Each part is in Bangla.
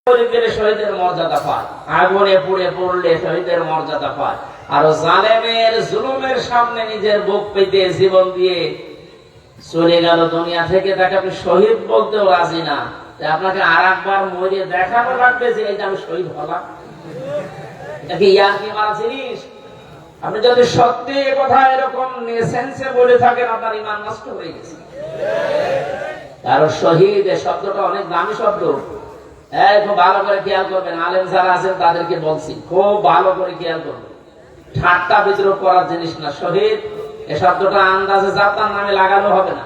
শহীদের মর্যাদা পায়, আগুনে পুড়ে পড়লে শহীদের মর্যাদা পায়। আর জালেমের জুলুমের সামনে নিজের বুক পেতে জীবন দিয়ে চলে গেল দুনিয়া থেকে, তাকে আপনি শহীদ বলতেও রাজি না। আপনাকে আর একবার মরে দেখানো লাগবে যে এই যে আমি শহীদ হলাম। জিনিস আপনি যদি সত্যি কথা এরকম সেন্সে বলে থাকেন, আপনার ঈমান নষ্ট হয়ে গেছে। কারণ শহীদ এই শব্দটা অনেক দামি শব্দ। খুব ভালো করে খেয়াল করবেন, আলেম যারা আছেন তাদেরকে বলছি, খুব ভালো করে খেয়াল করবেন। ঠাট্টা বিদ্রোহ করার জিনিস না। শহীদ এই শব্দটা আন্দাজে যাত্রার নামে লাগানো হবে না।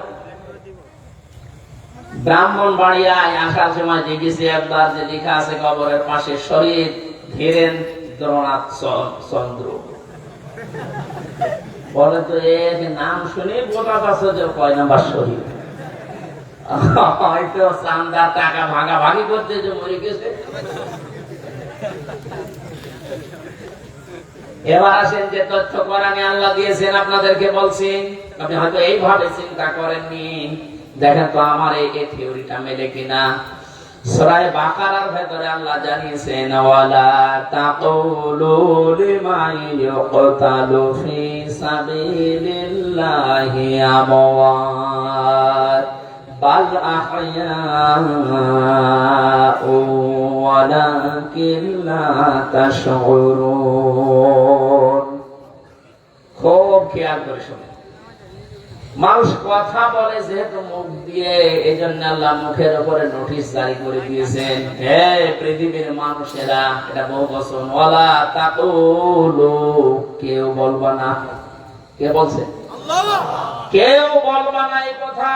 ব্রাহ্মণবাড়িয়ায় আসার সময় দেখেছি একবার যে লেখা আছে কবরের পাশে শহীদ ধীরেন্দ্রনাথ চন্দ্র। বলে তো এর নাম শুনে বোঝা যাচ্ছে যে কয় নাম্বার শহীদ। হয়তো চান্দার টাকা ভাগাভাগি করতে যে মরে গেছে। এবার আসেন যে তথ্য কোরআনে আল্লাহ দিয়েছেন, আপনাদেরকে বলছি, আপনি হয়তো এইভাবে চিন্তা করেননি। দেখেন তো আমার এই থিওরিটা মেলে কিনা। সূরা বাকারার ভেতরে আল্লাহ জানিয়েছেন, ওয়ালা তাকুলু লিমান ইউকতালু ফি সাবিলিল্লাহি আমওয়াত বাল আহইয়াউ ওয়ালাকিন লা তাশউরুন। খুব খেয়াল করে শুনুন। মানুষ কথা বলে যেহেতু মুখ দিয়ে, এই জন্য আল্লাহ মুখের উপরে নোটিশ জারি করে দিয়েছেন, হে পৃথিবীর মানুষেরা, এটা বহু বচন, ওয়ালা তাকুলু, কেউ বলবা না। কে বলছে? আল্লাহ। কেউ বলবা না এই কথা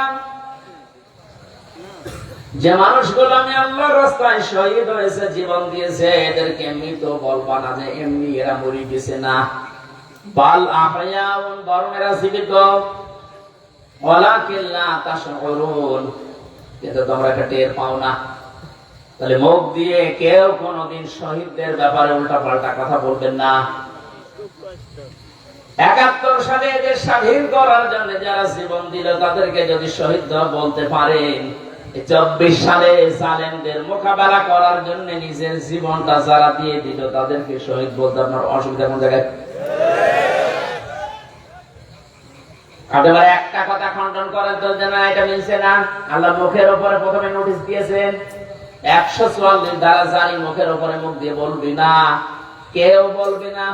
যে মানুষগুলো আমি আল্লাহর রাস্তায় শহীদ হয়েছে, জীবন দিয়েছে, এদেরকে মৃত বলবা না যে এমনি এরা মরে গেছে না। বাল আহয়াউন, বরং এরা জীবিত। ওয়ালাকিন লা তাশউরুন, কিন্তু তোমরা এটা টের পাও না। তাহলে মুখ দিয়ে কেউ কোনোদিন শহীদদের ব্যাপারে উল্টাপাল্টা কথা বলবেন না। ৭১ সালে দেশ স্বাধীন করার জন্য যারা জীবন দিল তাদেরকে যদি শহীদ বলতে পারেন, ২৪ সালে জালেমদের মোকাবেলা করার জন্য নিজের জীবনটা যারা দিয়ে দিল তাদেরকে শহীদ বলতে আপনার অসুবিধা কোন জায়গায়? একেবারে একটা কথা খণ্ডন করেন তো যে না এটা মিলছে না। আল্লাহ মুখের উপরে প্রথমে নোটিশ দিয়েছেন, ১৪৪ দ্বারা জারি, মুখের উপরে মুখ দিয়ে বলবি না, কেউ বলবি না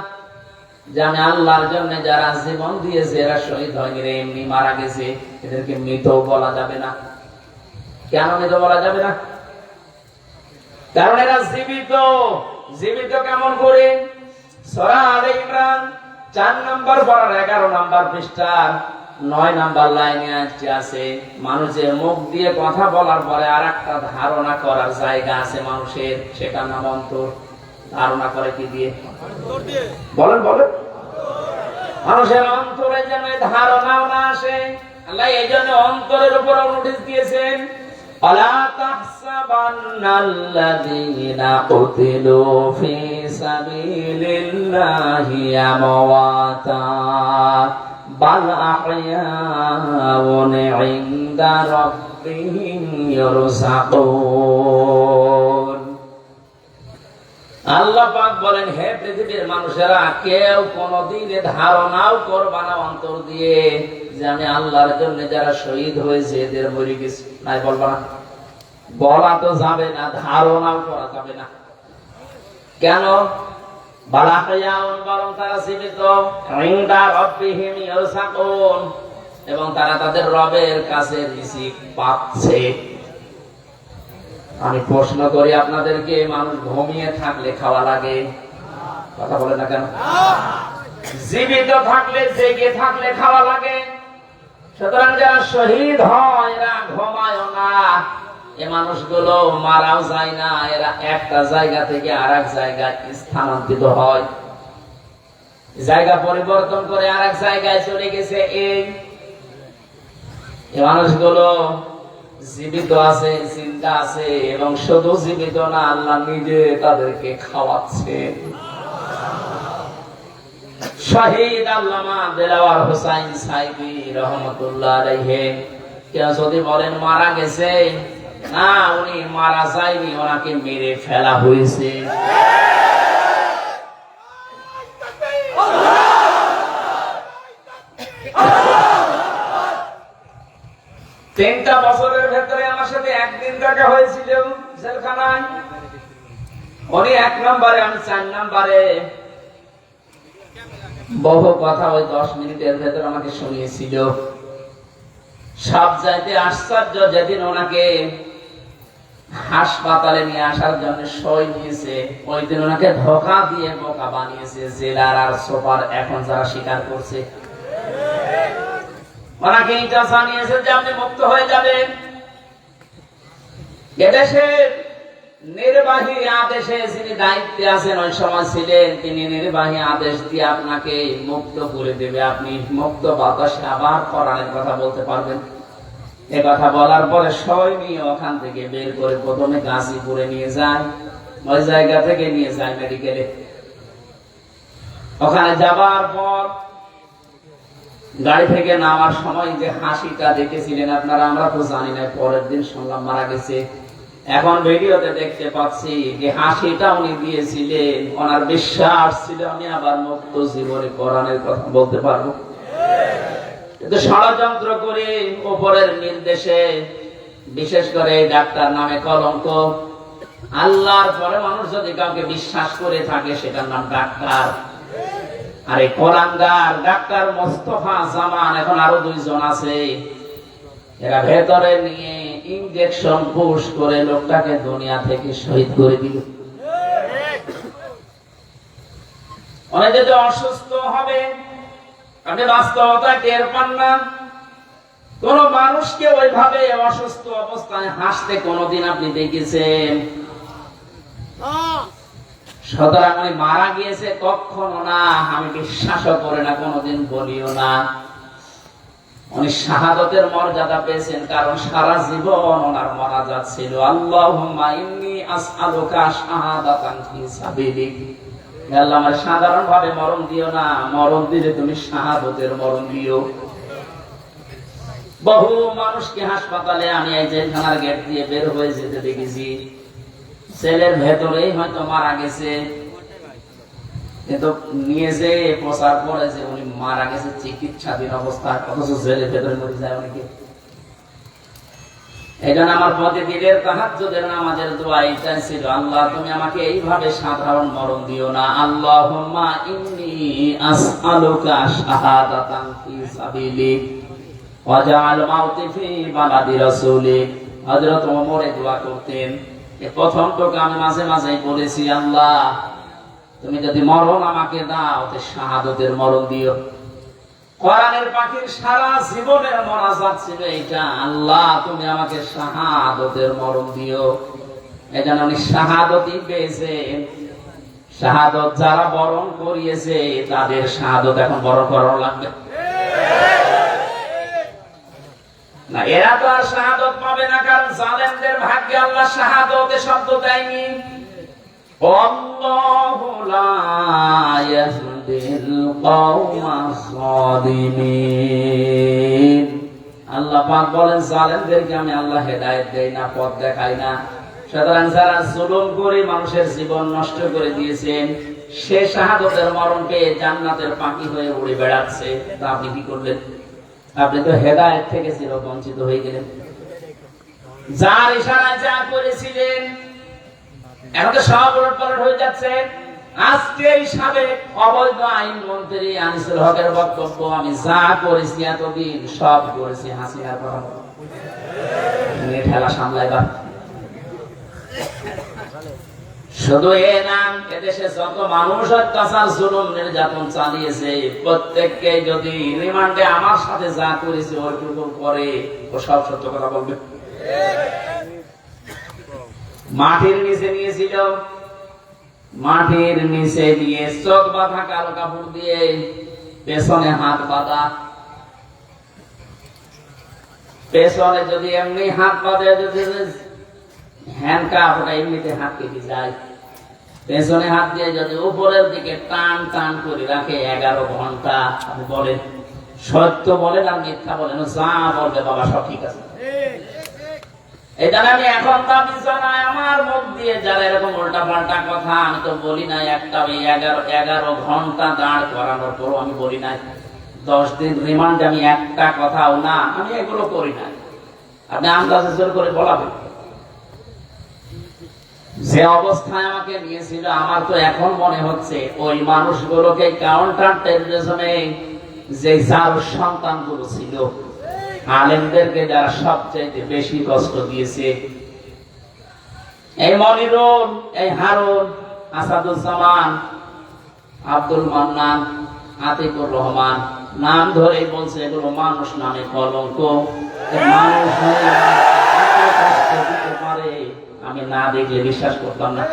যে আমি আল্লাহর জন্য যারা জীবন দিয়েছে এরা শহীদ হয়নি রে, এমনি মারা গেছে, এদেরকে মৃত বলা যাবে না। কেন মৃত বলা যাবে না? কারণ এরা জীবিত। জীবিত কেমন করে? সূরা আলে ইমরান ৪ নম্বর পারার ১১ নম্বর পৃষ্ঠার ৯ নম্বর লাইনে আছে, মানুষের মুখ দিয়ে কথা বলার পরে আর একটা ধারণা করার জায়গা আছে মানুষের, সেটার নাম অন্তর। ধারণা করে কি দিয়ে? বলেন বলেন। মানুষের অন্তরে যেন ধারণাও না আসে, আল্লাহ এই জন্য অন্তরের উপর নোটিশ দিয়েছেন, আলা তাহসাবান্নাল্লাযীনা কুতিলু ফি সাবিলিল্লাহি আমওয়াতা বাল আহইয়াউন ইনদা রাব্বিহিম ইরযাকুন। আল্লাহ পাক বলেন, হে পৃথিবীর মানুষেরা, কেউ কোনদিন ধারণাও করবা না অন্তর দিয়ে যে আমি আল্লাহর জন্য যারা শহীদ হয়েছে এদের মরে গেছে। নাই, বলবা না। বলা তো যাবে না, ধারণাও করা যাবে না। কেন? বরং তারা জীবিত, ইনদা রাব্বিহিম ইরযাকুন, এবং তারা তাদের রবের কাছে রিজিক পাচ্ছে। আমি প্রশ্ন করি আপনাদেরকে, মানুষ ঘুমিয়ে থাকলে খাওয়া লাগে? কথা বলে না কেন? জীবিত থাকলে, জেগে থাকলে খাওয়া লাগে। সুতরাং যারা শহীদ হয় এরা ঘুমায় না। এ মানুষগুলো মারাও যায় না, এরা একটা জায়গা থেকে আর এক জায়গায় স্থানান্তরিত হয়, জায়গা পরিবর্তন করে আর এক জায়গায় চলে গেছে। এই মানুষগুলো জীবিত আছে, চিন্তা আছে, এবং শুধু জীবিত না, আল্লাহ নিজে তাদেরকে খাওয়াচ্ছে। শহীদ আল্লামা দেলাওয়ার হোসাইন সাইদি রহমতুল্লাহ আলাইহি, কেউ যদি বলেন মারা গেছে, না, উনি মারা যায়নি, ওনাকে মেরে ফেলা হয়েছে। 3টা বছরের ভেতরে আমার সাথে একদিন দেখা হয়েছিল জেলখানায়। উনি 1 নম্বরে, আমি 4 নম্বরে। বহু কথা ওই 10 মিনিটের ভেতর আমাকে শুনিয়েছিল। সব চাইতে আশ্চর্য, যেদিন ওনাকে হাসপাতালে নিয়ে আসার জন্য সই নিয়েছে, ওই দিন ওনাকে ধোঁকা দিয়ে বোকা বানিয়েছে জেলার আর সুপার, এখন যারা স্বীকার করছে। ওনাকে এটা জানিয়েছে যে আপনি মুক্ত হয়ে যাবেন। এদেশের নির্বাহী আদেশে যিনি দায়িত্বে আছেন ওই সময় ছিলেন, তিনি নির্বাহী আদেশ দিয়ে আপনাকে মুক্ত করে দেবে, আপনি মুক্ত বাতাসে আবার কোরআনের কথা বলতে পারবেন। এ কথা বলার পরে সই নিয়ে ওখান থেকে বের করে প্রথমে গাজীপুরে নিয়ে যায়, ওই জায়গা থেকে নিয়ে যায় মেডিকেলে। ওখানে যাবার পর গাড়ি থেকে নামার সময় যে হাসিটা দেখেছিলেন আপনারা, আমরা তো জানি না, পরের দিন শুনলাম মারা গেছে। এখন ভিডিওতে দেখতে পাচ্ছি যে হাসিটা উনি দিয়েছিলেন, ওনার বিশ্বাস ছিল আমি আবার মুক্ত জীবনে কোরআনের কথা বলতে পারবো। কিন্তু ষড়যন্ত্র করে উপরের নির্দেশে, বিশেষ করে ডাক্তার নামে কলঙ্ক। আল্লাহর পরে মানুষ যদি কাউকে বিশ্বাস করে থাকে সেটার নাম ডাক্তার। আর এই কোরআনদার ডাক্তার মোস্তফা জামান, এখন আরো 2 জন আছে, এরা ভেতরে নিয়ে ইনজেকশন পুশ করে লোকটাকে দুনিয়া থেকে শহীদ করে দিল। অনেক যদি অসুস্থ হবে, আপনি বাস্তবতা টের পান না। কোন মানুষকে ওইভাবে অসুস্থ অবস্থায় হাসতে কোনদিন আপনি দেখেছেন? সুতরাং উনি মারা গিয়েছে কখনো না, আমি বিশ্বাসও করে না, কোনদিন বলিও না। উনি শাহাদতের মর্যাদা পেয়েছেন, কারণ সারা জীবন ওনার মোনাজাত ছিল আল্লাহুম্মা ইন্নী আসআলুকা শাহাদাতান ফি সাবিলিক। হে আল্লাহ, আমার সাধারণ ভাবে মরণ দিও না, মরণ দিলে তুমি শাহাদতের মরণ দিও। বহু মানুষকে হাসপাতালে আমি এই জেলখানার গেট দিয়ে বের হয়ে যেতে দেখেছি, সেলের ভেতরেই হয়তো মারা গেছে, কিন্তু নিয়ে যে প্রচার করে যে উনি মারা গেছে চিকিৎসাধীন অবস্থায়, অথচ জেলের ভেতরে মরে যায় অনেকে। এই জন্য আমার প্রতিদিনের তাহাজ্জুদের নামাজের দোয়া এটাই ছিল, আল্লাহ তুমি আমাকে এইভাবে সাধারণ মরণ দিও না। আল্লাহুম্মা ইন্নী আসআলুকা শাহাদাতান ফি সাবিলিক ওয়াজআল মাউতি ফি বালাদি রাসূলিক। হযরত ওমর এই দোয়া করতেন। এই প্রথম টুকু আমি মাঝে মাঝে বলেছি, আল্লাহ তুমি যদি মরণ আমাকে দাও তো শাহাদতের মরণ দিও। কোরআনের পাখির সারা জীবনের মোনাজাত ছিল এইটা, আল্লাহ তুমি আমাকে শাহাদতের মরণ দিও। এই জন্য উনি শাহাদতই পেয়েছেন। শাহাদত যারা বরণ করিয়েছে তাদের শাহাদত এখন বরণ করানো লাগবে না। এরা তো আর শাহাদত পাবে না, কারণ জালেমদের ভাগ্যে আল্লাহ শাহাদতের শব্দ দেয়নি। আল্লাহু লা ইয়াহদিল কওমাস যালিমিন। আল্লাহ পাক বলেন জালেমদেরকে আমি আল্লাহ হেদায়েত দেই না, পথ দেখাই না। সুতরাং যারা জুলুম করে মানুষের জীবন নষ্ট করে দিয়েছেন, সে শাহাদতের মরণ পেয়ে জান্নাতের পাখি হয়ে উড়ে বেড়াচ্ছে, তা আপনি কি করলেন? আপনি তো হেদায়েত থেকে চিরবঞ্চিত হয়ে গেলেন। যার ইশারায় যা করেছিলেন এখন তো সব উলটপালট হয়ে যাচ্ছে। আজকে এই সাবেক অবৈধ আইন মন্ত্রী আনিসুল হকের বক্তব্য, আমি যা করেছি এতদিন সব করেছি হাসিনার কথা নিয়ে ঠেলা সামলাইবার। শুধু এ না, এদেশে যত মানুষ অত্যাচার জুলুম নির্যাতন চালিয়েছে প্রত্যেককে যদি রিমান্ডে আমার সাথে যা করেছে ওইটুকু করে, ও সব সত্য কথা বলবে। মাটির নিচে নিয়েছিল, মাটির নিচে দিয়ে চোখ বাঁধা কালো কাপড় দিয়ে, পেছনে হাত বাঁধা। পেছনে যদি এমনি হাত বাঁধে, যদি হ্যান্ডকাপ, ওটা এমনিতে হাত কেটে যায়। পেছনে হাত দিয়ে যদি উপরের দিকে টান টান করে রাখে 11 ঘন্টা, আপনি বলেন সত্য বলেন আর মিথ্যা বলেন, যা বলবে বাবা সব ঠিক আছে। এই জন্য আমি এখন দাবি জানাই, আমার মুখ দিয়ে যারা এরকম উল্টা পাল্টা কথা, আমি তো বলি নাই একটা 11 ঘন্টা দাঁড় করানোর পরও আমি বলি নাই 10 দিন রিমান্ড, আমি একটা কথাও না, আমি এগুলো করি নাই। আপনি আন্দাজে জোর করে বলাবেন যে অবস্থায় আমাকে নিয়েছিল, আমার তো এখন মনে হচ্ছে ওই মানুষগুলোকে কাউন্টার টেররিজমে যে যার সন্তানগুলো ছিল, আলেমদেরকে যারা সবচেয়ে বেশি কষ্ট দিয়েছে, এই মনিরুল, এই হারুন, আসাদুজ্জামান, আব্দুল মান্নান, আতিকুর রহমান, নাম ধরেই বলছে এগুলো মানুষ নামে কলঙ্ক। মানুষ কষ্ট দিতে পারে আমি না দেখলে বিশ্বাস করতাম না।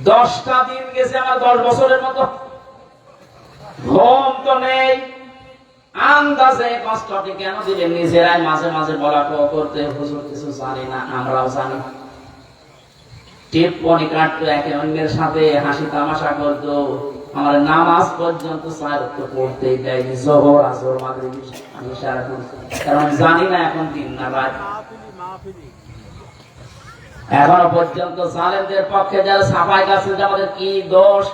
10টা দিন গেছে আমার 10 বছরের মতো, ঘুম তো নেই। আন্দাজে কষ্টটি কেন দিলেন? নিজেরাই মাঝে মাঝে বলা করতে, হুজুর কিছু জানি না, আমরাও জানি। টিপ্পনি কাটতো, একে অন্যের সাথে হাসি তামাশা করতো, আমার নামাজ পর্যন্ত পড়তেই দেয়নি, জোহর আসর মাগরিব আমি সারাক্ষণ, কারণ জানি না এখন দিন না রাত। এখনো পর্যন্ত জালেমদের পক্ষে যারা সাফাই গাছেন, আমাদের কি দোষ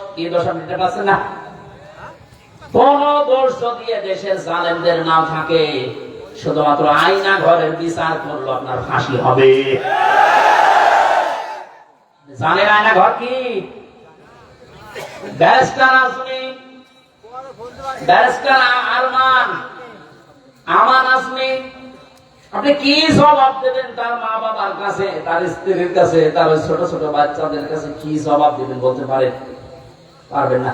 আপনি পাচ্ছেন না? কোন দোষ যদি দেশের জালেমদের নাম থাকে, শুধুমাত্র আয়না ঘরের বিচার করলো আপনার ফাঁসি হবে। জানেন আয়না ঘর কি? ব্যারিস্টার আজমি, ব্যারিস্টার আরমান, আমান আজমি, আপনি কি জবাব দেবেন তার মা বাবার কাছে, তার স্ত্রীর কাছে, তার ছোট ছোট বাচ্চাদের কাছে কি জবাব দেবেন বলতে পারেন? পারবেন না।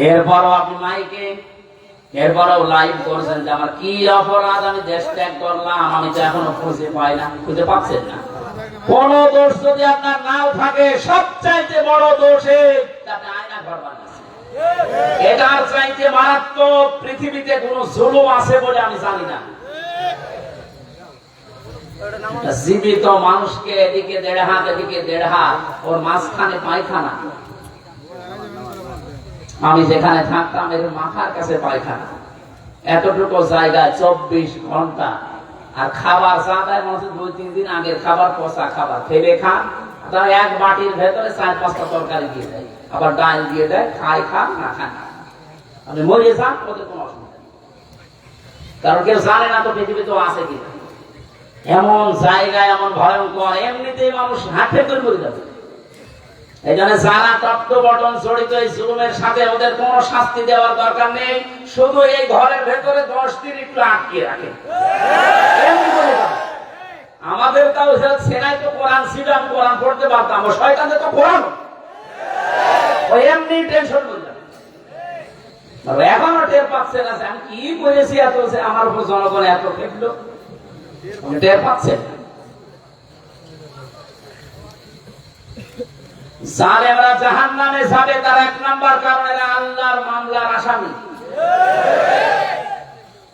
এরপরও আপনি মাইকে, এরপরও লাইভ করছেন যে আমার কি অপরাধ, আমি দেশ ত্যাগ করলাম, আমি তো এখনো খুঁজে পাই না। খুঁজে পাচ্ছেন না? কোন দোষ যদি আপনার নাও থাকে, সবচাইতে বড় দোষ আপনি আয়না ঘর বানাচ্ছেন। এটার চাইতে মারাত্মক পৃথিবীতে কোন জুলুম আছে বলে আমি জানি না। জীবিত মানুষকে এদিকে 1.5 হাত, এদিকে 1.5 হাত, ওর মাঝখানে পায়খানা। আমি যেখানে থাকতাম এর মাথার কাছে পায়খানা, এতটুকু জায়গায় 24 ঘন্টা। আর খাবার চাঁদায় মানুষ 2-3 দিন আগের খাবার, পচা খাবার ফেলে খান, তার এক বাটির ভেতরে 4-5টা তরকারি দিয়ে দেয়, আবার ডাল দিয়ে দেয়, খাই খান না খান, আপনি মরে যান, ওদের কোনো অসুবিধা নেই। কারণ কেউ জানে না তো পৃথিবীতে আছে কিনা। এমন জায়গায় এমন ভয়ঙ্কর, এমনিতেই মানুষ হাঁটে করে মরে যাবে। এই জন্য যারা তত্ত্ববটন জড়িত এই জুলুমের সাথে, ওদের কোনো শাস্তি দেওয়ার দরকার নেই, শুধু এই ঘরের ভেতরে 10 দিন একটু আটকে রাখে। আমাদের তাও সেনাই তো কোরআন ছিল, আমি কোরআন পড়তে পারতাম, ও শয়তানদের তো কোরআন ওই এমনি টেনশন করে যাবে। এখনো টের পাচ্ছে না আমি কি করেছি, এত আমার উপর জনগণ এত খেপলো, টের পাচ্ছেন না। জালেমরা জাহান্নামে যাবে, তার 1 নাম্বার কারণ এরা আল্লাহর মামলার আসামি।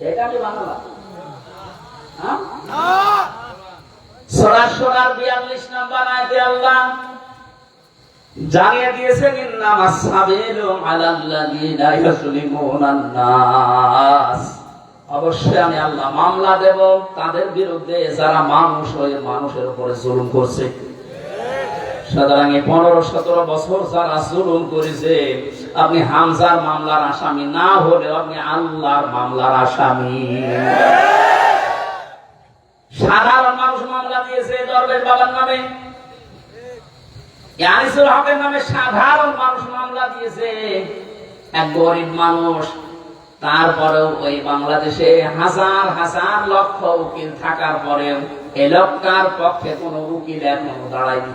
এটা আমি বাংলা সূরা সূরার 42 নাম্বার আয়াতে আল্লাহ জানিয়ে দিয়েছেন, ইন্নামাস সাবিলু আলাল্লাযিনা ইয়াসলিমুনান নাস, অবশ্যই আমি আল্লাহ মামলা দেব তাদের বিরুদ্ধে যারা মানুষ হয়ে মানুষের উপরে জুলুম করছে। সুতরাং 15-17 বছর যারা জুলুম করেছে, আপনি হামজার মামলার আসামি না হলেও আপনি আল্লাহর মামলার আসামি। সাধারণ মানুষ মামলা দিয়েছে দরবেশ বাবার নামে, আনিসুল হকের নামে সাধারণ মানুষ মামলা দিয়েছে, এক গরিব মানুষ। তারপরেও ওই বাংলাদেশে হাজার হাজার লক্ষ উকিল থাকার পরেও এই লোকটার পক্ষে কোন উকিল এখনো দাঁড়ায়নি।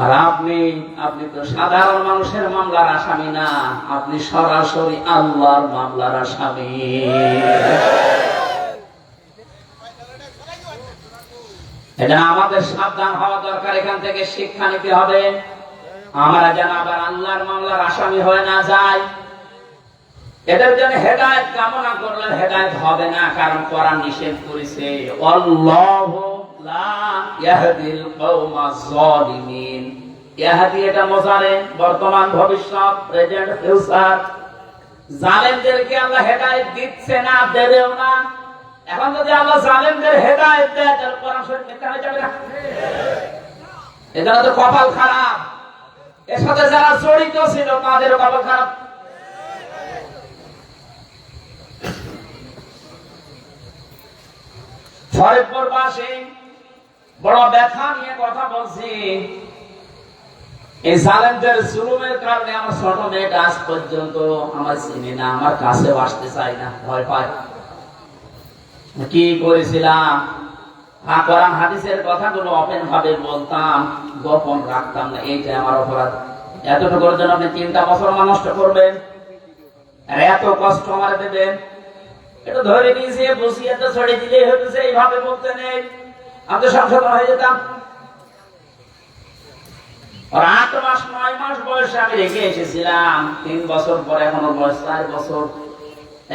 আর আপনি তো সাধারণ মানুষের মামলার আসামি না, আপনি সরাসরি আল্লাহর মামলার আসামি। এটা আমাদের সাবধান হওয়া দরকার, এখান থেকে শিক্ষা নিতে হবে, আমরা যেন আবার আল্লাহর মামলার আসামি হয়ে না যাই। এদের জন্য হেদায়েত কামনা করলে হেদায়েত হবে না, কারণ কোরআন নিষেধ করেছে, আল্লাহু লা ইয়াহদিল কওমাজ জালিমিন। ইয়াহদি এটা মুজারে, বর্তমান ভবিষ্যৎ, প্রেজেন্ট ফিউচার। জালেমদেরকে আল্লাহ হেদায়েত দিচ্ছে না, দেবেও না। এখন যদি আল্লাহ জালেমদের হেদায়েত দেয় তাহলে কোরআন শরীফ মিথ্যা হয়ে যাবে না? এজন্য তো কপাল খারাপ, এর সাথে যারা জড়িত ছিল তাদেরও কপাল খারাপ। ফরিদপুরবাসী বড় ব্যথা নিয়ে কথা বলছি। এই জালেমদের জুলুমের কারণে আমার ছোট মেয়েটা আজ পর্যন্ত আমার চিনি না, আমার কাছেও আসতে চাই না, ভয় পায়। কি করেছিলাম? কোরআন হাদিসের কথাগুলো ওপেন ভাবে বলতাম, গোপন রাখতাম না, এইটা আমার অপরাধ। এতটুকুর জন্য আপনি 3টা বছর নষ্ট করবেন আর এত কষ্ট আমার দেবেন? এটা ধরে নিয়েছে, বসিয়ে তো ছড়িয়ে দিলেই হয়েছে, এইভাবে বলতে নেই, আমি তো সংশোধন হয়ে যেতাম। আর 8 মাস 9 মাস বয়সে আমি রেখে এসেছিলাম, 3 বছর পরে এখনো বয়স 4 বছর,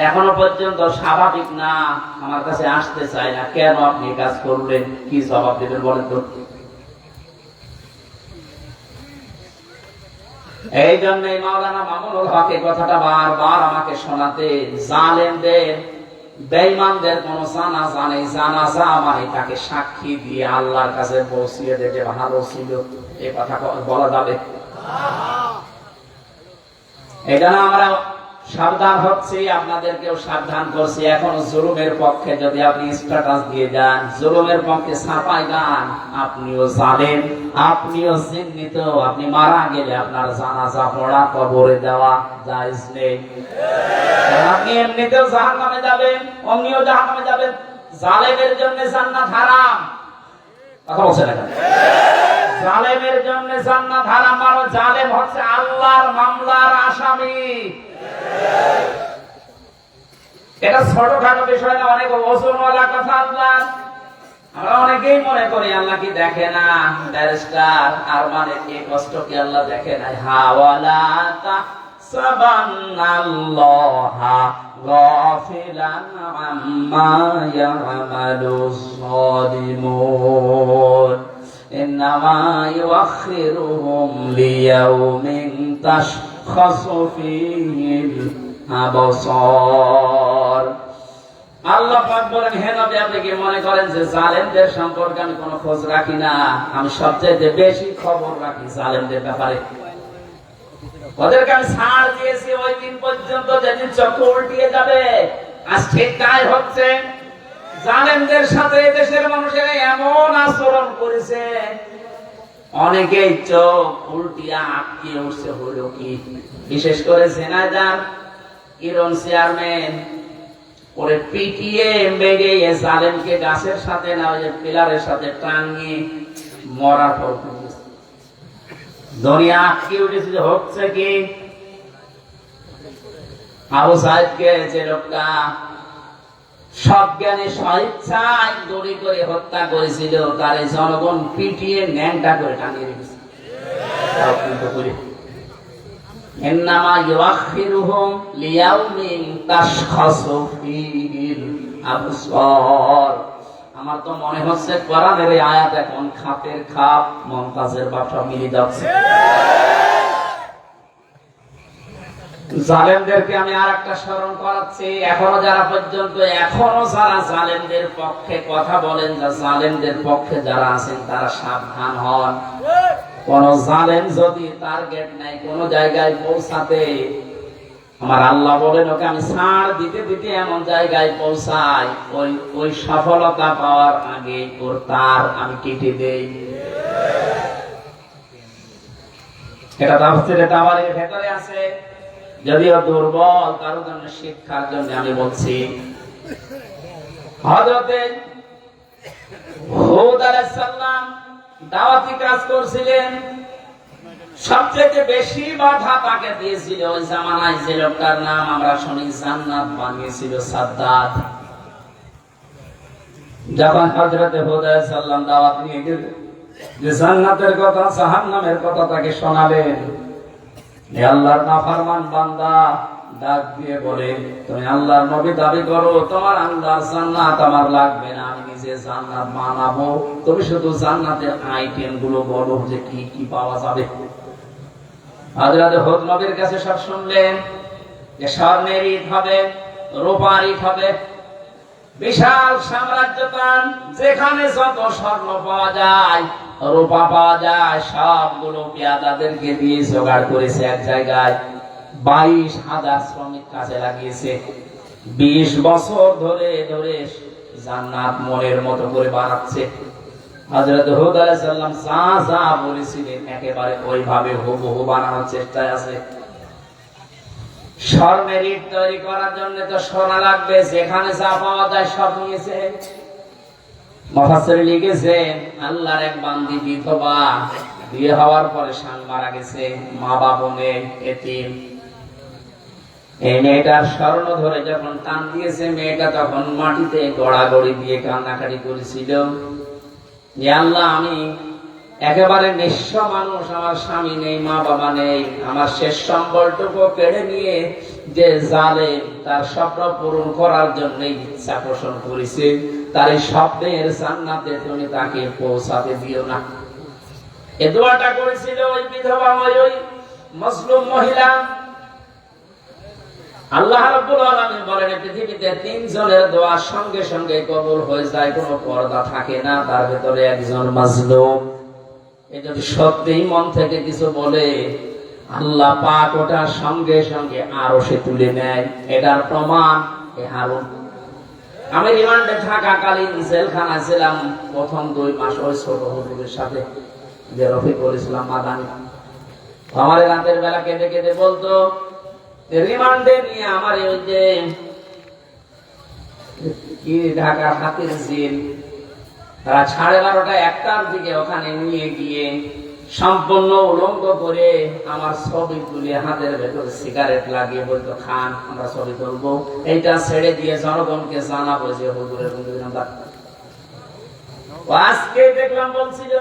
এখনো পর্যন্ত স্বাভাবিক না, আমার কাছে আসতে চায় না। কেন আপনি কাজ করলেন? কি জবাব দেবেন বলেন তো? এই জন্য মাওলানা মামুনুল হক এই কথাটা বারবার আমাকে শোনাতে, জালেমদের বেঈমানদের কোন জানাজা নেই, জানাজা মানে তাকে সাক্ষী দিয়ে আল্লাহর কাছে পৌঁছিয়ে দিতে ভালো ছিল, এই কথা বলা যাবে? এটা না আমরা সাবধান হচ্ছি, আপনাদেরকেও সাবধান করছি। এখন জুলুমের পক্ষে যদি আপনি স্ট্যাটাস দিয়ে যান, জুলুমের পক্ষে ছাপাই গান, আপনিও জানেন, আপনিও চিহ্নিত, আপনি মারা গেলে আপনার জানাজা পড়া, কবরে দেওয়া জায়েজ নেই। আপনি এমনিতেও জাহান্নামে যাবেন, অমনিও জাহান্নামে যাবেন। জালেমের জন্য জান্নাত হারাম, কথা বলছেন না? জালেমের জন্য জান্নাত হারাম, কারণ জালেম হচ্ছে আল্লাহর মামলার আসামি। এটা ছোটখাটো বিষয় না, অনেক ওজনওয়ালা কথা। আল্লাহ, আমরা অনেকেই মনে করি আল্লাহ কি দেখে না। ব্যারিস্টার আরমানের এই কষ্ট কি আল্লাহ দেখে না? হাওয়ালা তাহসাবান্নাল্লাহা গাফিলান আম্মা ইয়ামালুজ যালিমুন, ইন্নামা ইউআখিরুহুম লিয়াউমিন তাশখাসু ফীহিল আবসার। আল্লাহ পাক বলেন, হে নবী, আপনি কি মনে করেন যে জালেমদের সম্পর্কে আমি কোনো খোঁজ রাখি না? আমি সবচেয়ে বেশি খবর রাখি জালেমদের ব্যাপারে। ওদেরকে আমি ছাড় দিয়েছি ওই দিন পর্যন্ত যেদিন চক্ষু উল্টিয়ে যাবে। আজ ঠিক তাই হচ্ছে। জালেমদের সাথে দেশের মানুষেরা এমন আচরণ করেছে, অনেকেই চোখ উল্টিয়া আটকে উঠছে। হলো কি? বিশেষ করে সেনাজার ইরন চেয়ারম্যান ওরে পিটিয়ে মেরে জালেমকে গাছের সাথে না ওই পিলারের সাথে টাঙিয়ে মরার পর দুনিয়া আটকে উঠেছে। হচ্ছে কি? আবু সাইদকে যে লোকটা সজ্ঞানে স্বেচ্ছায় দড়ি করে হত্যা করেছিল, তার এই জনগণ পিটিয়ে ন্যাংটা করে টাঙিয়ে রেখেছে। ইন্নামা ইউআখিরুহুম লিয়াউমিন তাশখাসু ফীহিল আবসার। আমার তো মনে হচ্ছে কোরআনের এই আয়াত এখন খাপের খাপ মমতাজের বাসা মিলে যাচ্ছে। জালেমদেরকে আমি আরেকটা স্মরণ করাচ্ছি, এখনো যারা জালেমদের পক্ষে কথা বলেন, জালেমদের পক্ষে যারা আছেন তারা সাবধান হন। কোন জালেম যদি টার্গেট নাই কোন জায়গায় পৌঁছাতে, আমার আল্লাহ বলেন ওকে আমি ছাড় দিতে দিতে এমন জায়গায় পৌঁছাই, ওই সফলতা পাওয়ার আগে ওর তার আমি কেটে দেই। এটা তাফসীরে তাবারীর ভেতরে আছে, যদিও দুর্বল, কারো জন্য শিক্ষার জন্য আমি বলছি। হযরতে হুদ আলাইহিস সালাম দাওয়াতি কাজ করছিলেন, সবচেয়ে বেশি বাধা তাকে দিয়েছিল ওই জামানায় যে লোকটার নাম আমরা শুনি জান্নাত বানিয়েছিল, সাদ্দাত। যখন হযরতে হুদ আলাইহিস সালাম দাওয়াত নিয়ে গেলেন, যে জান্নাতের কথা জাহান্নামের কথা তাকে শোনালেন, এ আল্লাহর নাফরমান বান্দা ডাক দিয়ে বলে, তুমি আল্লাহর নবী দাবি করো, তোমার আল্লাহর জান্নাত আমার লাগবে না, আমি নিজে জান্নাত বানাবো, তুমি শুধু জান্নাতের আইটেম গুলো বলো যে কি কি পাওয়া যাবে। হযরত হুদ নবীর কাছে সব শুনলেন, যে স্বর্ণের ইট হবে, রূপার ইট হবে, বিশাল সাম্রাজ্য তান, যেখানে যত স্বর্ণ পাওয়া যায়, রূপা পাওয়া যায়, সবগুলো পেয়াদাদেরকে দিয়ে জোগাড় করেছে এক জায়গায়। 22,000 শ্রমিক কাজে লাগিয়েছে। 20 বছর ধরে ধরে জান্নাত মনের মতো করে বানাচ্ছে। হযরত হুদ আলাইহিস সালাম যা যা বলেছিলেন একেবারে ওইভাবে হুবহু বানানোর চেষ্টায় আছে। স্বর্ণের ইট তৈরি করার জন্য তো সোনা লাগবে, যেখানে যা পাওয়া যায় সব নিয়েছে। মুফাসসির লিখেছেন আল্লাহর এক বান্দি বিধবা, বিয়ে হওয়ার পরে স্বামী মারা গেছে, মা বাবা নেই, এতিম। এই মেয়েটার স্বর্ণ ধরে যখন টান দিয়েছে, মেয়েটা তখন মাটিতে গড়াগড়ি দিয়ে কান্নাকাটি করেছিল যে আল্লাহ, আমি একেবারে নিঃস্ব মানুষ, আমার স্বামী নেই, মা বাবা নেই, আমার শেষ সম্বলটুকু কেড়ে নিয়ে যে জালেম তার স্বপ্ন পূরণ করার জন্য ইচ্ছা পোষণ করেছে, তার এই স্বপ্নের জান্নাতে তুমি তাকে পৌঁছাতে দিও না। এই দোয়াটা করেছিল ওই বিধবা, ওই মুসলিম মহিলা। আল্লাহ রাব্বুল আলামিন বলেন পৃথিবীতে 3 জনের দোয়া সঙ্গে সঙ্গে কবুল হয়ে যায়, কোনো পর্দা থাকে না, তার ভিতরে একজন মাজলুম। এই যদি সত্যিই মন থেকে কিছু বলে, আল্লাহ পাক ওটা সঙ্গে সঙ্গে আরো সে তুলে নেয়। এটার প্রমাণ এই হারুন। আমি রিমান্ডে থাকাকালীন জেলখানায় ছিলাম প্রথম 2 মাস ওই ছোট হুজুরের সাথে, যে রফিকুল ইসলাম মাদানী। আমার রাতের বেলা কেঁদে কেঁদে বলতো, রিমান্ডে নিয়ে আমার ওই যে কি ঢাকা হাতির জেল, তারা 12:30টা 1টার দিকে ওখানে নিয়ে গিয়ে সম্পূর্ণ উলঙ্গ করে আমার ছবি তুলে হাতের ভেতর সিগারেট লাগিয়ে বলতো, খান, আমরা ছবি তুলবো, এইটা ছেড়ে দিয়ে জনগণকে জানাবো যে হুজুরের আজকে দেখলাম বলছিল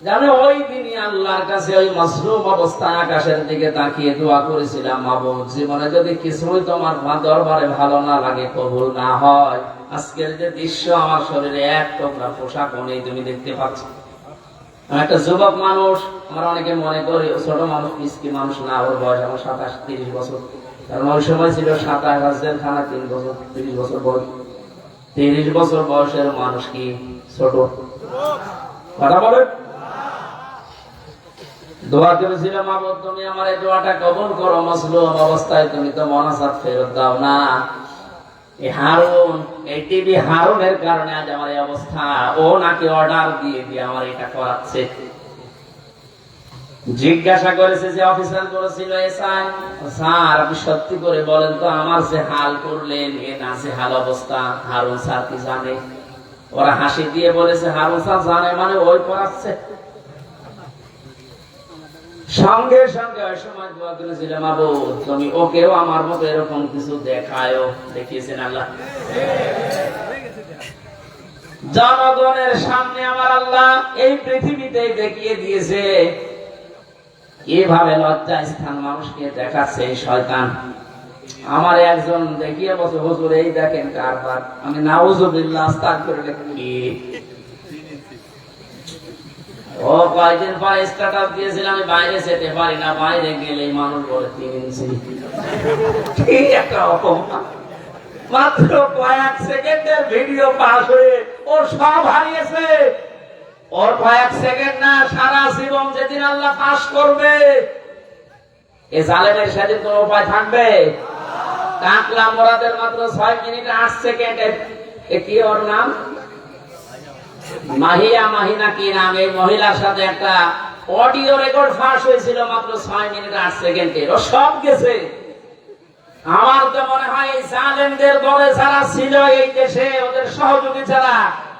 জানো, ওই দিনই আল্লাহর কাছে ওই মাসরুম অবস্থায় আকাশের দিকে তাকিয়ে দোয়া করেছিলাম, মাবুদ, জীবনে যদি কিছুই তোমার দরবারে ভালো না লাগে, কবুল না হয়, আজকের যে দৃশ্য, আমার শরীরে এক টুকরা পোশাক নেই, তুমি দেখতে পাচ্ছ। আমি একটা যুবক মানুষ, আমরা অনেকে মনে করি ছোট মানুষ, মিসকিন মানুষ না, ওর বয়স আমার 27-30 বছর। কারণ ওই সময় ছিল 27 জেলখানা, 3 বছর 30 বছর বয়স। 30 বছর বয়সের মানুষ কি ছোট? কথা বলেন। দোয়া করেছিলাম, মাবুদ, তুমি আমার এই দোয়াটা কবুল করো, মাসলুম অবস্থায় তুমি তো মনাসাত ফেরত দাও না। এই হারুন, এই টিভি হারুনের কারণে আজ আমার এই অবস্থা। ও নাকি অর্ডার দিয়ে দিয়ে আমার এটা করাচ্ছে। জিজ্ঞাসা করেছে যে অফিসার করেছিল, স্যার, আপনি সত্যি করে বলেন তো, আমার যে হাল করলেন, এ না যে হাল অবস্থা, হারুন স্যার কি জানে? ওরা হাসি দিয়ে বলেছে, হারুন স্যার জানে মানে ওই করাচ্ছে। সঙ্গে সঙ্গে ওই সময় দোয়া করেছিলাম, মাবুদ, তুমি ওকেও আমার মতো এরকম কিছু দেখায়ও। দেখিয়েছেন আল্লাহ জনগণের সামনে, আমার আল্লাহ এই পৃথিবীতে দেখিয়ে দিয়েছে কিভাবে লজ্জা স্থান মানুষকে দেখাচ্ছে এই শয়তান। আমার একজন দেখিয়ে বসে, হুজুর এই দেখেন কারবার। আমি নাউজুবিল্লাহ, আস্তাগফিরুল্লাহ করি। ও কয়েকদিন পরে স্ট্যাটাস দিয়েছিলাম, আমি বাইরে যেতে পারি না, বাইরে গেলে মানুষ বলে 3 ইঞ্চি। ঠিক একটা অপমান। মাত্র কয়েক সেকেন্ডের ভিডিও পাস হয়ে ও সব হারিয়েছে। ওর কয়েক সেকেন্ড না, সারা জীবন যেদিন আল্লাহ পাস করবে, এই জালেমের সেদিন কোনো উপায় থাকবে? কাকলা মোরাদের মাত্র 6 মিনিট 8 সেকেন্ড। কি ওর নাম? মাহিনা কি নাম? এই মহিলার সাথে একটা অডিও রেকর্ড ফাঁস হয়েছিল মাত্র 6 মিনিট 8 সেকেন্ডে। ও সব গেছে। আমার তো মনে হয় জালেমদের দলে যারা ছিল এই দেশে, ওদের সহযোগী যারা,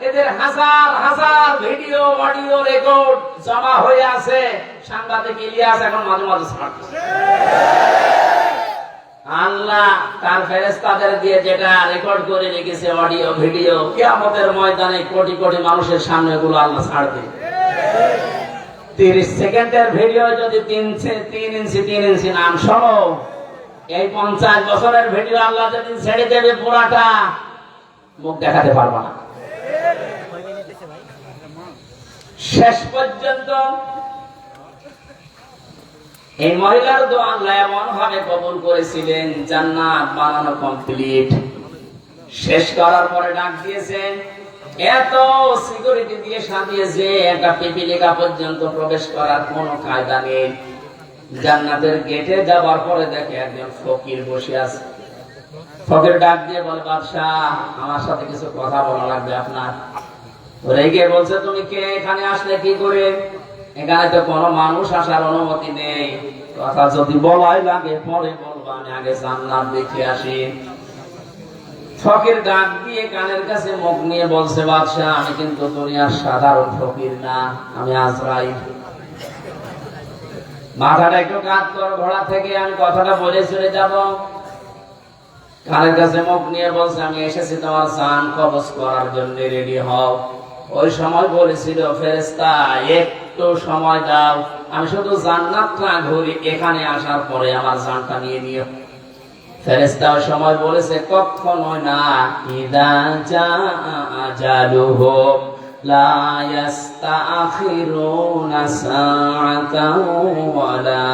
এদের হাজার হাজার ভিডিও অডিও রেকর্ড জমা হয়ে আছে। সাংবাদিক ইলিয়াস এখন মাঝে মাঝে ছাড়ছে। আল্লাহ তার ফেরেশতাদের দিয়ে যেটা রেকর্ড করে রেখেছে অডিও ভিডিও, কিয়ামতের ময়দানে কোটি কোটি মানুষের সামনে এগুলো আল্লাহ ছাড়বে। 30 সেকেন্ডের ভিডিও যদি 3 ইঞ্চি নাম শোনো, এই 50 বছরের ভিডিও আল্লাহ যদি ছেড়ে দেবে, পুরাটা মুখ দেখাতে পারবো না। শেষ পর্যন্ত এই মহিলার দোয়া আল্লাহ এমন ভাবে কবুল করেছিলেন, জান্নাত বানানো কমপ্লিট শেষ করার পরে ডাক দিয়েছেন, এত সিকিউরিটি দিয়ে সাজিয়েছে, একটা পিপিলিকা পর্যন্ত প্রবেশ করার কোনো কায়দা নেই। জান্নাতের গেটে যাবার পরে দেখে একজন ফকির বসে আছে। ফকির ডাক দিয়ে বলে, বাদশাহ আমার সাথে কিছু কথা বলা লাগবে আপনার। রেগে বলছে, তুমি কে, এখানে আসলে কি করে? এখানে তো কোনো মানুষ আসার অনুমতি নেই, কথা যদি বলাই লাগে পরে বলবো, আমি আগে জান্নাত দেখে আসি। ফকির ডাক দিয়ে কানের কাছে মুখ নিয়ে বলছে, বাদশাহ আমি কিন্তু দুনিয়ার সাধারণ ফকির না, আমি আজরাইল। মাথাটা একটু কাত কর ঘোড়া থেকে, আমি কথাটা বলে চলে যাব। কানের কাছে মুখ নিয়ে বলছে, আমি এসেছি তোমার জান কবজ করার জন্য, রেডি হও। ওই সময় বলেছিল ফেরেশতা, একটু সময় দাও, আমি শুধু জান্নাতটা ঘুরি, এখানে আসার পরে আমার জানটা নিয়ে নিও। ফেরেশতা ওই সময় বলেছে, কখনো না, ইদা জাআ আজালুহুম লা ইস্তাখিরুনা সাআতান ওয়া লা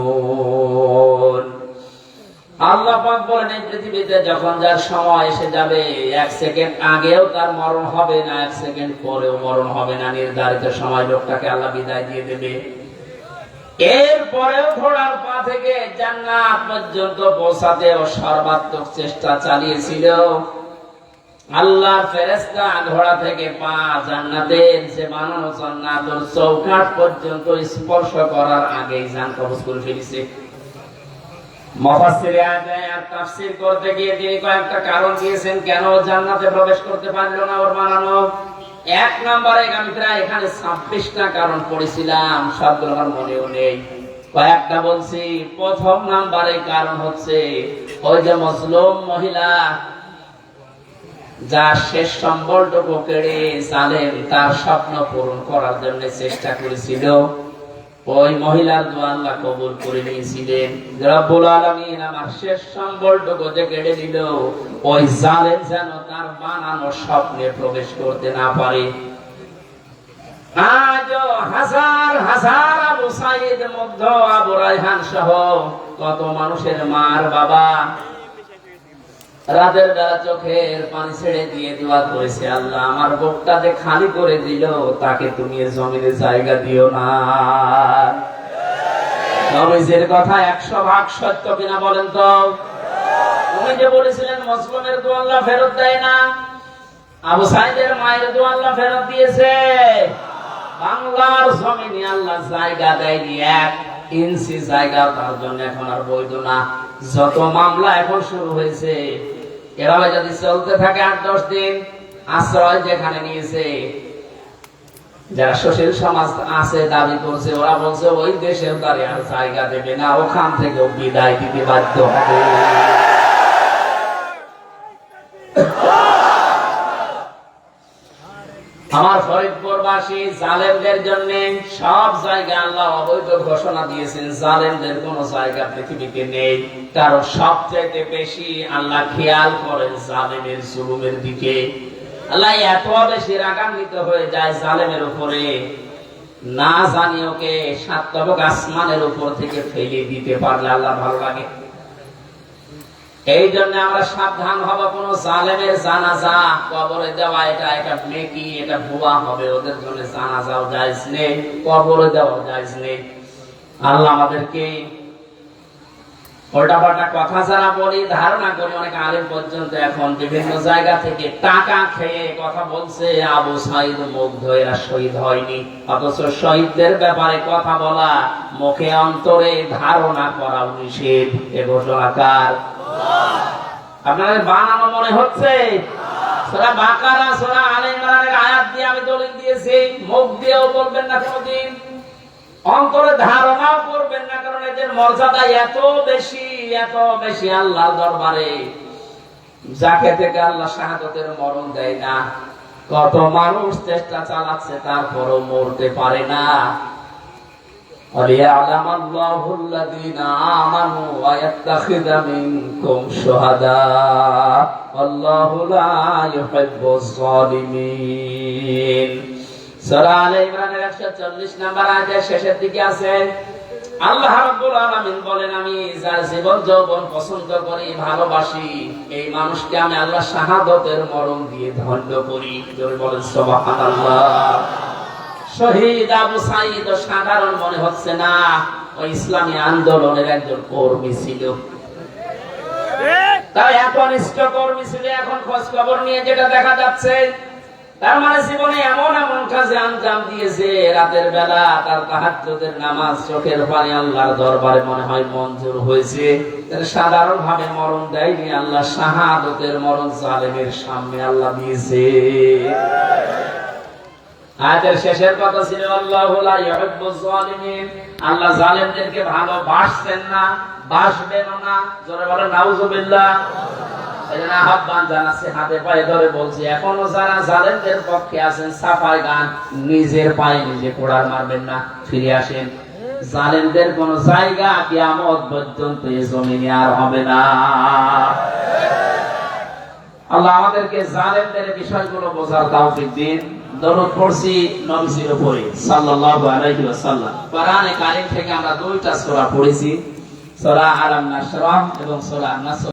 ইস্তাকদিমুন। আল্লাহ পাক বলেন, এই পৃথিবীতে যখন যার সময় এসে যাবে, এক সেকেন্ড আগেও তার মরণ হবে না, এক সেকেন্ড পরেও মরণ হবে না, নির্ধারিত সময় লোকটাকে আল্লাহ বিদায় দিয়ে দেবে। এরপরেও ঘোড়ার পা থেকে জান্নাত পর্যন্ত পৌঁছাতে ও সর্বাত্মক চেষ্টা চালিয়েছিল। আল্লাহ ফেরেশতা ঘোড়া থেকে পা জান্নাতের যে বানানো জান্নাতের চৌকাঠ পর্যন্ত স্পর্শ করার আগেই জান কবজ করে ফেলেছে। মুফাসসিরে আয়াত তাফসীর করতে গিয়ে তিনি কয়েকটা কারণ দিয়েছেন কেন জান্নাতে প্রবেশ করতে পারল না ওর বানানো। এক নম্বরে আমি প্রায় এখানে 26টা কারণ পড়েছিলাম, সবগুলো আমার মনেও নেই, কয়েকটা বলছি। প্রথম নম্বরে কারণ হচ্ছে ওই যে মজলুম মহিলা, যার শেষ সম্বলটুকু কেড়ে জালেম তার স্বপ্ন পূরণ করার জন্য চেষ্টা করেছিল, ওই মহিলার দোয়া আল্লাহ কবুল করে নিয়েছিলেন। রব্বুল আলামিন আমার শেষ সম্বলটুকু যে কেড়ে দিল, ওই জালেম যেন তার বানানো স্বপ্নে প্রবেশ করতে না পারে। আজ হাজার হাজার আবু সাইদ মুগ্ধ, আবু রায়হান সহ কত মানুষের মার বাবা রাতের বেলা চোখের পানি ছেড়ে দিয়ে দোয়া করেছে, আল্লাহ আমার বুকটা যে খালি করে দিল, তাকে তুমি জমিনে জায়গা দিও না। নবীজির কথা 100% সত্য কিনা বলেন তো? তুমি যে বলেছিলেন মুসলিমের দোয়া আল্লাহ ফেরত দেয় না, আবু সাইদের মায়ের দোয়া আল্লাহ ফেরত দিয়েছে। বাংলার জমিনে আল্লাহ জায়গা দেয়নি, 1 ইঞ্চি জায়গা তার জন্য এখন আর বৈধ না। যত মামলা এখন শুরু হয়েছে, এভাবে যদি চলতে থাকে 8-10 দিন, আশ্রয় যেখানে নিয়েছে, যারা সুশীল সমাজ আছে দাবি করছে, ওরা বলছে ওই দেশেও তারে আর জায়গা দেবে না, ওখান থেকেও বিদায় দিতে বাধ্য হবে। আমার ফরিদপুরবাসী জালেমদের জন্য সব জায়গা আল্লাহ অবৈধ ঘোষণা দিয়েছেন, জালেমদের কোন জায়গা পৃথিবীতে নেই। কারণ সবচেয়ে বেশি আল্লাহ খেয়াল করেন জালেমের জুলুমের দিকে। আল্লাহ এত বেশি রাগান্বিত হয়ে যায় জালেমের উপরে, না জানি ওকে 7 তবক আসমানের উপর থেকে ফেলে দিতে পারলে আল্লাহ ভালো লাগে। এই জন্য আমরা সাবধান হব, কোন জালেমের জানাজা কবরে দেওয়া এটা নেকি, এটা ভুয়া হবে। ওদের জন্য জানাজাও জায়েজ নেই, কবরে দেওয়া জায়েজ নেই। আল্লাহ আমাদেরকে উল্টাপাল্টা কথা যারা বলি, ধারণা করি, অনেক আলেম পর্যন্ত এখন বিভিন্ন জায়গা থেকে টাকা খেয়ে কথা বলছে, আবু সাইদ মুগ্ধ, এরা শহীদ হয়নি। অথচ শহীদদের ব্যাপারে কথা বলা, মুখে অন্তরে ধারণা করা নিষেধ। এ ঘোষণাকার আপনাদের বানানো মনে হচ্ছে? সূরা বাকারা, সূরা আলে ইমরানের আয়াত দিয়ে আমি দলিল দিয়েছি। মুখ দিয়েও বলবেন না কোনদিন, অন্তরে ধারণাও করবেন না, কারণ এদের মর্যাদা এত বেশি আল্লাহর দরবারে, যাকে থেকে আল্লাহ শাহাদাতের মরণ দেয় না। কত মানুষ চেষ্টা চালাচ্ছে, তারপরও মরতে পারে না। وَلِيَعْلَمَ اللَّهُ الَّذِينَ آمَنُوا وَيَتَّخِذَ مِنكُمْ شُهَدَاءَ وَاللَّهُ لَا يُحِبُّ الظَّالِمِينَ। সূরা আলে ইমরানের 140 নম্বর আয়াতের শেষের দিকে আছে আল্লাহ রাব্বুল আলামিন বলেন, আমি যার জীবন যৌবন পছন্দ করি, ভালোবাসি, এই মানুষকে আমি আল্লাহ শাহাদাতের মরণ দিয়ে ধন্য করি। জোরে বলেন সুবহানাল্লাহ। শহীদ আবু সাঈদ সাধারণ মনে হচ্ছে না, ওই ইসলামী আন্দোলনের একজন কর্মী ছিল। তাই এখন কর্মী ছিল। এখন খোঁজ খবর নিয়ে যেটা দেখা যাচ্ছে, তার মানে জীবনে এমন এমন কাজে আঞ্জাম দিয়েছে, রাতের বেলা তার তাহাজ্জুদের নামাজ, চোখের পানি আল্লাহর দরবারে মনে হয় মঞ্জুর হয়েছে। সাধারণ ভাবে মরণ দেয়নি, আল্লাহ শাহাদাতের মরণ জালেমের সামনে আল্লাহ দিয়েছে। আয়াতের শেষের কথা ছিল আল্লাহু লা ইউহিব্বুজ জালিমিন, আল্লাহ জালেমদেরকে ভালোবাসেন না, বাসবেন না। জোরে বলেন নাউজুবিল্লাহ। এজন্য আহ্বান জানাচ্ছে, হাতে পায়ে ধরে বলছি, এখনো যারা জালেমদের পক্ষে আছেন, সাফাই গান, নিজের পায়ে নিজে কোড়াল মারবেন না, ফিরে আসেন। জালেমদের কোন জায়গা কিয়ামত পর্যন্ত এই জমিনে আর হবে না। আল্লাহ আমাদেরকে জালেমদের বিষয়গুলো বোঝার তৌফিক দিন। দরুদ পড়ছি নবীর উপরে সাল্লাল্লাহু আলাইহি ওয়াসাল্লাম। কোরআনে কারীম থেকে আমরা দুইটা সূরা পড়েছি, সূরা আল-নাসর এবং সূরা আন-নাসর।